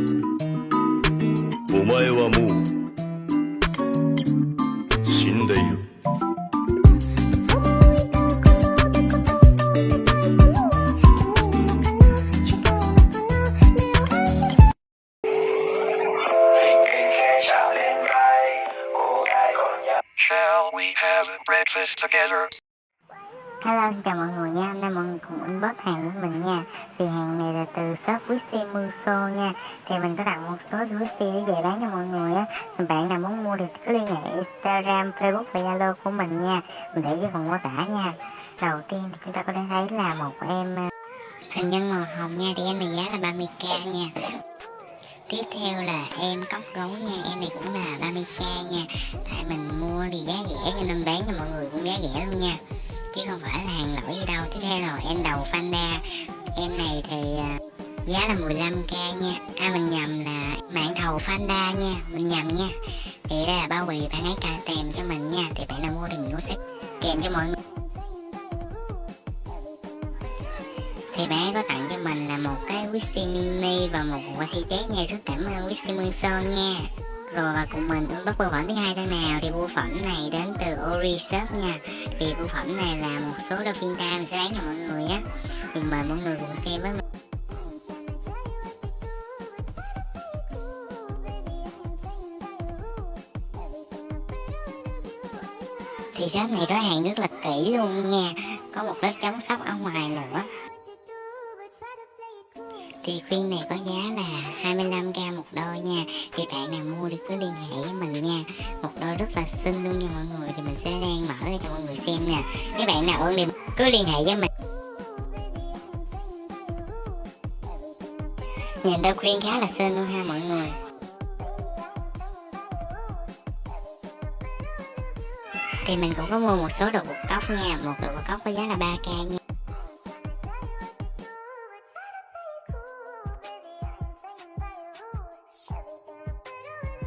お前はもう死んでいる。Shall we have breakfast together? Hello, xin chào mọi người nha. Hôm nay mọi người cùng inbox hàng của mình nha. Thì hàng này là từ shop whisky Muso nha. Thì mình có đặt một số whisky để về bán cho mọi người á. Thì bạn nào muốn mua thì cứ liên hệ Instagram, Facebook và Zalo của mình nha. Mình để dưới phần mô tả nha. Đầu tiên thì chúng ta có thể thấy là một em hình nhân màu hồng nha. Thì em này giá là 30k nha. Tiếp theo là em cốc gấu nha, em này cũng là 30k nha. Tại mình mua thì giá rẻ cho nên bán cho mọi người cũng giá rẻ luôn nha, chứ không phải là hàng lỗi gì đâu. Tiếp theo là em đầu panda, em này thì giá là 15k nha. Mình nhầm là mạng thầu panda nha, mình nhầm nha. Thì đây là bao bì bạn ấy cài kèm cho mình nha. Thì bạn nào mua thì mình cũng sẽ kèm cho mọi người. Thì bạn ấy có tặng cho mình là một cái whisky mini và một bộ xi tét nha. Rất cảm ơn whisky Muso nha. Rồi và cùng mình unbox bưu phẩm thứ hai thế nào. Thì bưu phẩm này đến từ Ori Shop nha. Thì bưu phẩm này là một số đôi phiên ta mình sẽ bán cho mọi người á. Thì mời mọi người cùng xem với mình. Thì shop này có hàng rất là kỹ luôn nha. Có một lớp chống sốc ở ngoài nữa. Thì khuyên này có giá là 25k một đôi nha. Thì bạn nào mua thì cứ liên hệ với mình nha. Một đôi rất là xinh luôn nha mọi người. Thì mình sẽ đang mở ra cho mọi người xem nè. Nếu bạn nào ưng thì cứ liên hệ với mình. Nhìn đôi khuyên khá là xinh luôn ha mọi người. Thì mình cũng có mua một số đồ buộc tóc nha. Một đồ buộc tóc có giá là 3k nha.